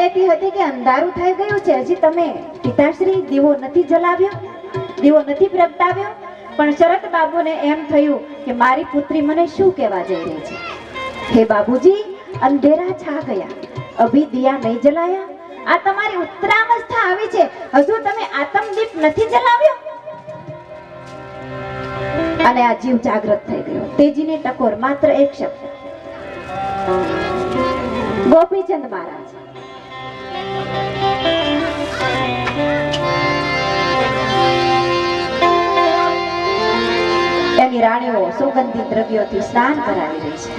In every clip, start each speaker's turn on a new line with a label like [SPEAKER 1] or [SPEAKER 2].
[SPEAKER 1] કહેતી હતી કે અંધારું થઈ ગયું છે, હજી તમે પિતાશ્રી દીવો નથી જલાવ્યો, દીવો નથી પ્રગટાવ્યો. પણ શરત બાબુને એમ થયું કે મારી પુત્રી મને શું કહેવા જઈ રહી છે. હે બાબુજી, અંધેરા છા ગયા, અભી દિયા નહીં જલાયા. આ તમારી ઉત્તરાવસ્થા આવી છે, હજુ તમે આતમદીપ નથી જલાવ્યો. અને આ જીવ જાગૃત થઈ ગયો. તેજીને ટકોર માત્ર એક શબ્દ. ગોપીચંદ મહારાજ એની રાણીઓ સુગંધી દ્રવ્યોથી સ્નાન કરાવી રહી છે.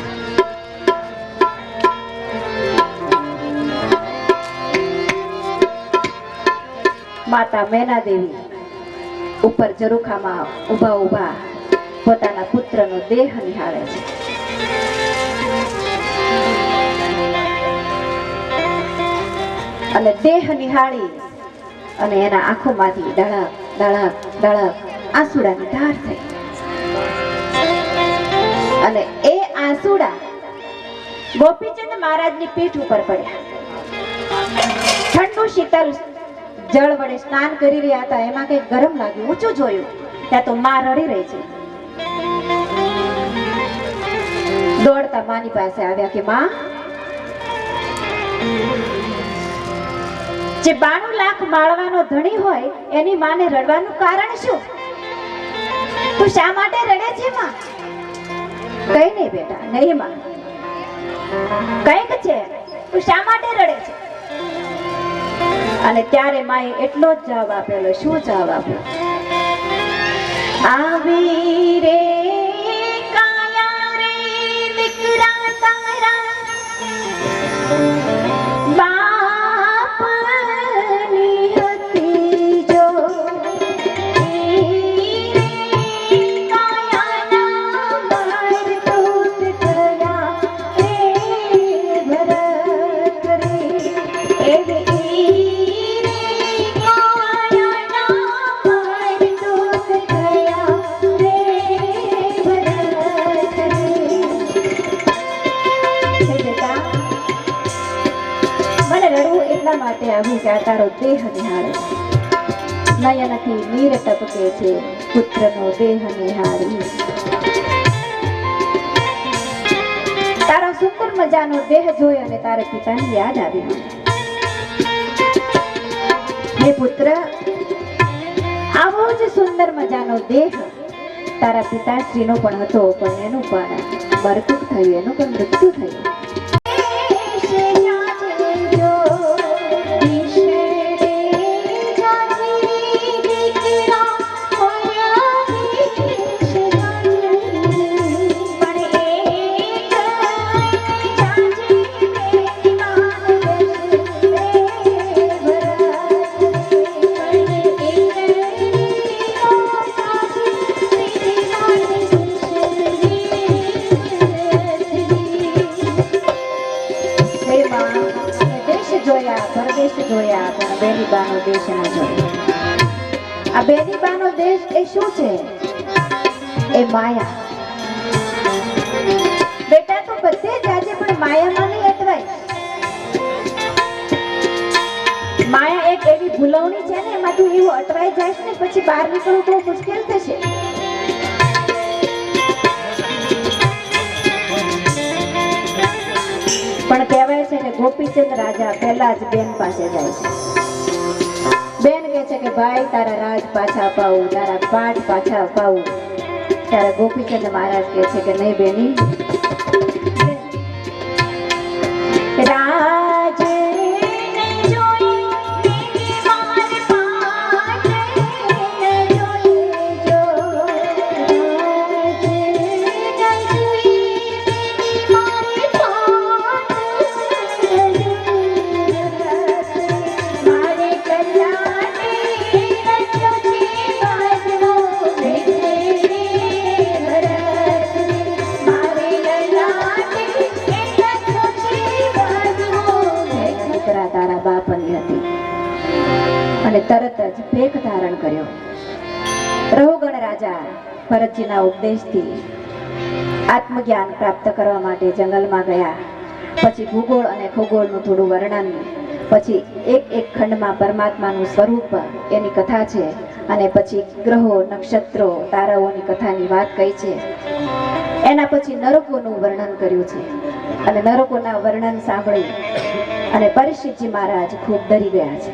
[SPEAKER 1] માતા મેના દેવી ઉપર ઝરૂખામાં ઉભા ઉભા પોતાના પુત્રનો દેહ નિહાળે છે. અને દેહ નિહાળી અને એના આંખોમાંથી ડળક ડળક ડળક આંસુડાની ધાર થઈ. અને એ આંસુડા ગોપીચંદ મહારાજની પીઠ ઉપર પડ્યા. ઠંડુ શીતળ જળ વડે સ્નાન કરી રહ્યા હતા, એમાં કઈ ગરમ લાગ્યું. ઊંચું જોયું ત્યાં તો માં રડી રહી છે. દોડતા માની પાસે આવ્યા કે માં, જે 92 લાખ માળવાનો ધણી હોય એની માને રડવાનું કારણ શું? તું શા માટે રડે છે માં? કઈ નહીં બેટા, નહીં માં, કઈક છે, તું શા માટે રડે છે? અને ત્યારે માએ એટલો જ જવાબ આપેલો. શું જવાબ આપ્યો? આવી રે કાયા રે દીકરા તારા બાપની હતી જો. માટે આવ્યું કે આ તારો દેહ નિહાળે, નયનથી નીર ટપકે છે, પુત્રનો દેહ નિહાળી. તારો સુંદર મજાનો દેહ જોઈ અને તારે પિતાની યાદ આવી. હે પુત્ર, આવો જ સુંદર મજાનો દેહ તારા પિતાશ્રીનો પણ હતો, પણ એનું પણ મરતું થયું, એનું પણ મૃત્યુ થયું. જોયા પણ બેનીબાનો દેશ ના જોયો. આ બેનીબાનો દેશ એ શું છે? એ માયા. બેટા તું બધે જાજે પણ માયામાં નહીં અટવાય. માયા એક એવી ભૂલવણી છે ને, એમાં તું એવું અટવાઈ જાય ને પછી બહાર નીકળવું બહુ મુશ્કેલ થશે. પણ કહેવાય છે કે ગોપીચંદ રાજા પહેલા જ બેન પાસે જાય છે. બેન કહે છે કે ભાઈ તારા રાજ પાછા અપાવું, તારા પાઠ પાછા અપાવું. ત્યારે ગોપીચંદ મહારાજ કહે છે કે નહીં બેની, રાજ તારા બાપની હતી. અને તરત જ ભેખ ધારણ કર્યો. રઘુગણ રાજા ભરતજીના ઉપદેશથી આત્મજ્ઞાન પ્રાપ્ત કરવા માટે જંગલમાં ગયા. પછી ભૂગોળ અને ખગોળનું થોડું વર્ણન પછી એક એક ખંડમાં પરમાત્માનું સ્વરૂપ એની કથા છે, અને પછી ગ્રહો, નક્ષત્રો, તારાઓની કથાની વાત કહી છે. એના પછી નરકોનું વર્ણન કર્યું છે, અને નરકોના વર્ણન સાંભળી અને પરીક્ષિતજી મહારાજ ખૂબ ડરી ગયા છે.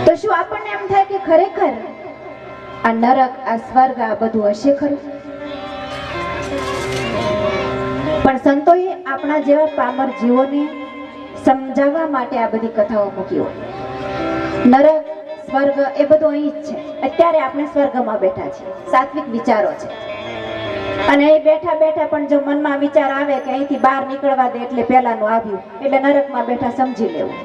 [SPEAKER 1] તો શું આપણને એમ થાય કે ખરેખર આ નરક, આ સ્વર્ગ, આ બધું હશે ખરું? પણ સંતોએ આપણા જેવા પામર જીવોને સમજાવવા માટે આ બધી કથાઓ મૂકી હોય. નરક, સ્વર્ગ એ બધું અહીં જ છે. અત્યારે આપણે સ્વર્ગમાં બેઠા છીએ, સાત્વિક વિચારો છે, અને એ બેઠા બેઠા પણ જો મનમાં વિચાર આવે કે અહીંથી બહાર નીકળવા દે એટલે પેલાનું આવ્યું, એટલે નરકમાં બેઠા સમજી લેવું.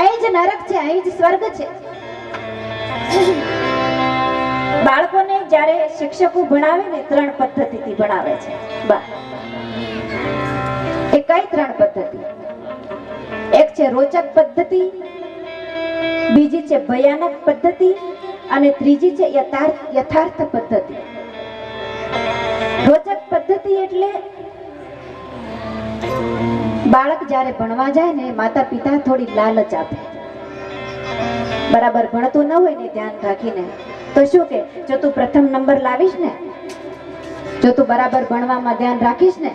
[SPEAKER 1] અહીં જ નરક છે, અહીં જ સ્વર્ગ છે. બાળકોને જ્યારે શિક્ષકો ભણાવે ને 3 પદ્ધતિથી ભણાવે છે. એ કઈ 3 પદ્ધતિ? એક છે રોચક પદ્ધતિ, બીજી છે ભયાનક પદ્ધતિ, અને ત્રીજી છે યથાર્થ પદ્ધતિ. રોચક પદ્ધતિ એટલે બાળક જ્યારે ભણવા જાય ને, માતા પિતા થોડી લાલચ આપે. બરાબર ભણતું ન હોય ને ધ્યાન રાખીને, તો શું કે જો તું પ્રથમ નંબર લાવીશ ને, જો તું બરાબર ભણવામાં ધ્યાન રાખીશ ને,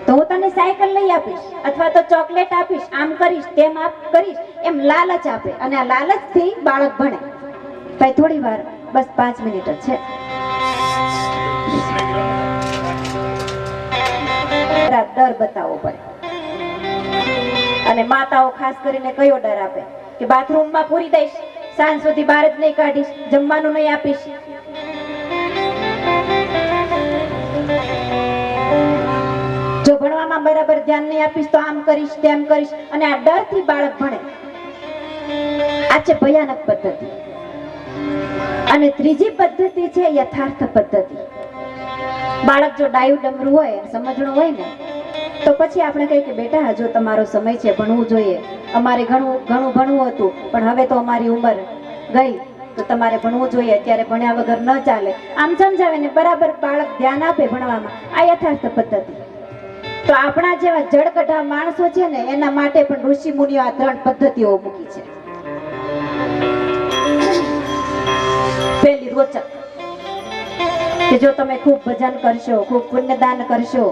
[SPEAKER 1] તો હું તને સાયકલ લઈ આપીશ, અથવા તો ચોકલેટ આપીશ, આમ કરીશ, તેમ કરીશ, એમ લાલચ આપે. અને આ લાલચથી બાળક ભણે. ભાઈ થોડી વાર, બસ 5 મિનિટ જ છે. ડર બતાવવો પડે. અને માતાઓ ખાસ કરીને કયો ડર આપે કે બાથરૂમમાં પૂરી દઈશ, સાંજ સુધી બહાર જ નહીં કાઢીશ, જમવાનું નહીં આપીશ. જો ભણવામાં બરાબર ધ્યાન નહીં આપીશ તો આમ કરીશ, તેમ કરીશ. અને આ ડરથી બાળક ભણે. આ છે ભયાનક પદ્ધતિ. અને ત્રીજી પદ્ધતિ છે યથાર્થ પદ્ધતિ. બાળક જો ડાયું ડમરું હોય, સમજણું હોય ને, તો પછી આપણે કહીએ કે બેટા હજુ તમારો સમય છે, ભણવું જોઈએ. અમારે ઘણું ભણવું હતું, પણ હવે તો અમારી ઉંમર ગઈ, તો તમારે ભણવું જોઈએ, અત્યારે ભણ્યા વગર ન ચાલે. આમ સમજાવે ને બરાબર બાળક ધ્યાન આપે ભણવામાં. આ યથાર્થ પદ્ધતિ. તો આપણા જેવા જડકઢા માણસો છે ને, એના માટે પણ ઋષિ મુનિઓ આ 3 પદ્ધતિઓ મૂકી છે. પહેલી રોચક, કે જો તમે ખૂબ ભજન કરશો, ખૂબ પુણ્યદાન કરશો,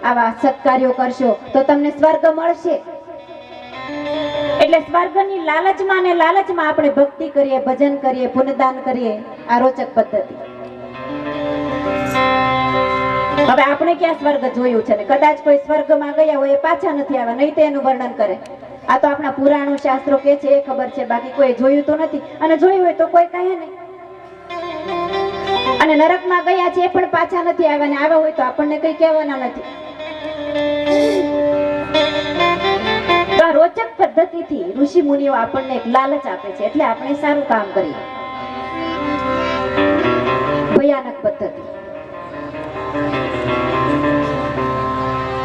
[SPEAKER 1] આવા સત્કાર્યો કરશો, તો તમને સ્વર્ગ મળશે. એટલે સ્વર્ગની લાલચમાં ને લાલચમાં આપણે ભક્તિ કરીએ, ભજન કરીએ, પુણ્યદાન કરીએ. આ રોચક પદ્ધતિ. હવે આપણે ક્યાં સ્વર્ગ જોયું છે? ને કદાચ કોઈ સ્વર્ગમાં ગયા હોય, એ પાછા નથી આવ્યા, નહીં તો એનું વર્ણન કરે. આ તો આપણા પુરાણો શાસ્ત્રો કે છે એ ખબર છે, બાકી કોઈ જોયું તો નથી. અને જોયું હોય તો કોઈ કહે નહીં. અને નરકમાં ગયા છે એ પણ પાછા નથી આવ્યા, ને આવ્યા હોય તો આપણને કઈ કહેવાના નથી. તો આ રોચક પદ્ધતિથી ઋષિ મુનિઓ આપણને એક લાલચ આપે છે, એટલે આપણે સારું કામ કરીએ. ભયાનક પદ્ધતિ,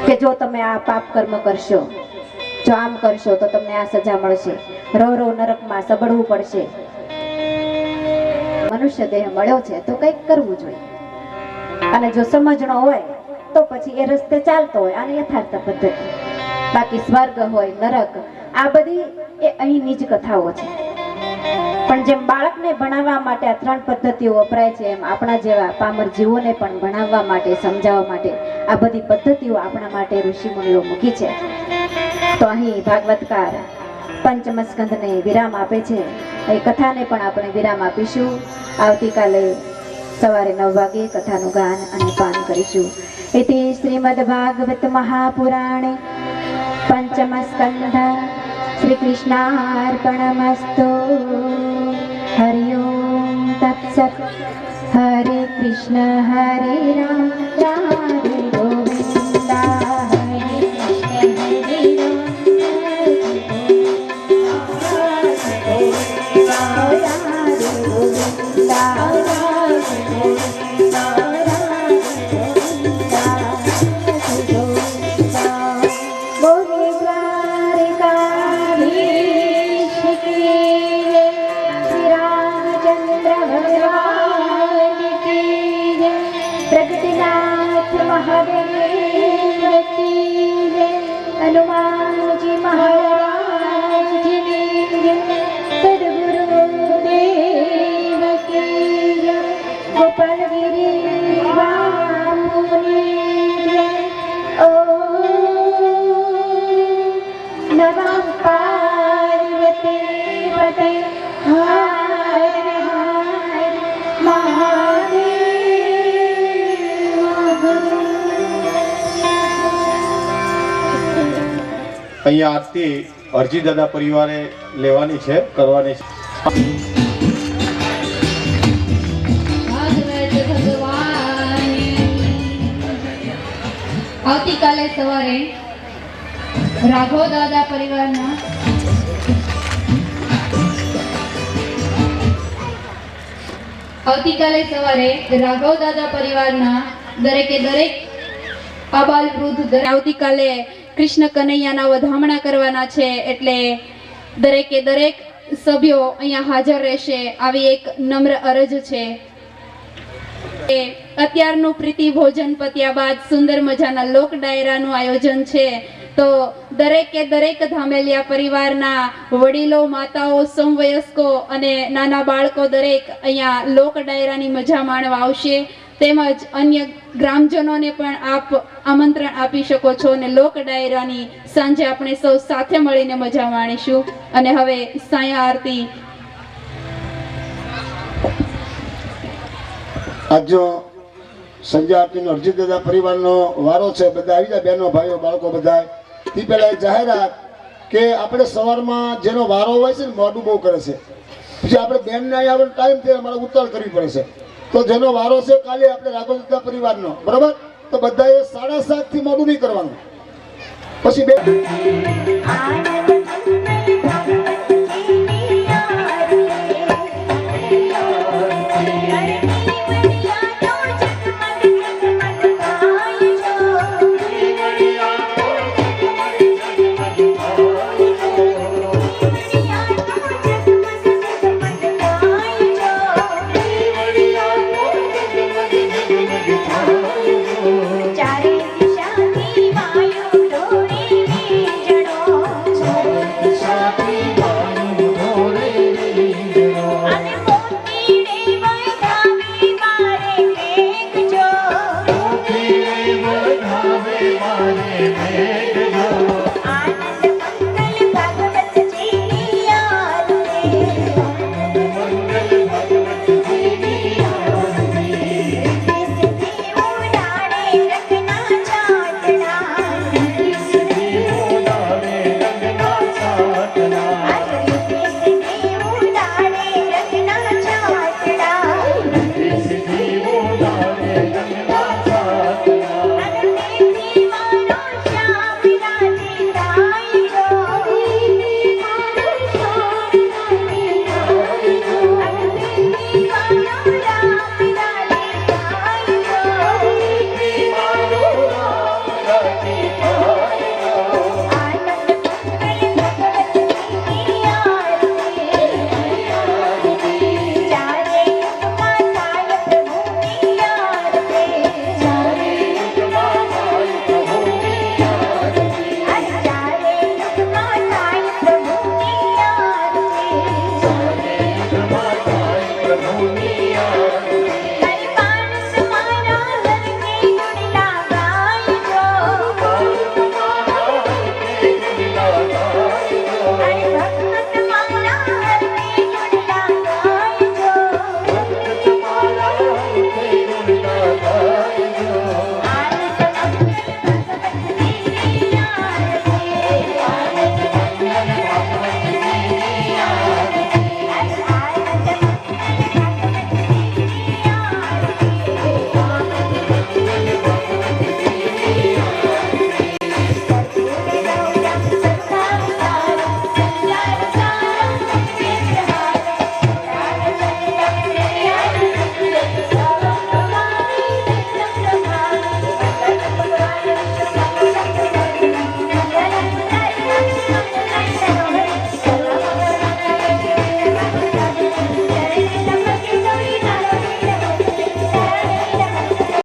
[SPEAKER 1] કે જો તમે આ પાપ કર્મ કરશો, જો આમ કરશો તો તમને આ સજા મળશે, રો નરકમાં સબડવું પડશે. મનુષ્ય દેહ મળ્યો છે તો કંઈક કરવું જોઈએ. અને જો સમજણો હોય તો પછી એ રસ્તે ચાલતો હોય. આને યથાર્થ પદ્ધતિ. બાકી સ્વર્ગ હોય, નરક, આ બધી એ અહીંની જ કથાઓ છે. પણ જેમ બાળકને ભણાવવા માટે આ 3 પદ્ધતિઓ વપરાય છે, એમ આપણા જેવા પામર જીવોને પણ ભણાવવા માટે, સમજાવવા માટે આ બધી પદ્ધતિઓ આપણા માટે ઋષિ મુનિઓ મૂકી છે. તો અહીં ભાગવતકાર પંચમ સ્કંદને વિરામ આપે છે. એ કથાને પણ આપણે વિરામ આપીશું. આવતીકાલે સવારે 9 વાગે કથાનું ગાન અને પાન કરીશું. इति श्रीमद्भागवत महापुराणे पंचम स्कंध श्री कृष्णार्पणमस्तु. हरि ओम तत्सत्. हरे कृष्ण हरे राम राधे गोविंदा. हरे कृष्ण हरे राम राधे गोविंदा. हनुमान जी महाराज
[SPEAKER 2] અહીંયા આરતી અરજી દાદા પરિવારે લેવાની છે, કરવાની છે.
[SPEAKER 3] આવતીકાલે સવારે રાઘવ દાદા પરિવારના દરેકે દરેક આબાલ વૃદ્ધ આવતીકાલે કૃષ્ણ કનૈયાના વધામણા કરવાના છે, એટલે દરેકે દરેક સભ્યો અહીંયા હાજર રહેશે આવી એક નમ્ર અરજ છે. અત્યારનું પ્રીતિ ભોજન પત્યા બાદ સુંદર મજાના લોક ડાયરાનું આયોજન છે, તો દરેકે દરેક ધામેલિયા પરિવારના વડીલો, માતાઓ, સમવયસ્કો અને નાના બાળકો દરેક અહીંયા લોક ડાયરાની મજા માણવા આવશે. તેમજ અન્ય ગ્રામજનોને પણ આપ આમંત્રણ આપી શકો છો અને લોક ડાયરાની સાંજે આપણે સૌ સાથે મળીને મજા માણીશું. અને હવે સાયા આરતી
[SPEAKER 4] આજનો સંજય આરતીનો અરજી દાદા પરિવારનો વારો છે. બધા આવી જાય, બહેનો ભાઈઓ બાળકો બધા. તે પહેલા જાહેરાત કે આપણે સવારમાં જેનો વારો હોય છે ને મોડું બહુ કરે છે, પછી આપણે બેનને અહીં આવવાનો ટાઈમ છે, અમારે ઉતાળ કરવી પડે છે. તો જેનો વારો છે કાલે આપણે રાઘવ દાદા પરિવારનો, બરાબર, તો બધાએ 7:30 થી મોડું નહીં કરવાનું. પછી બે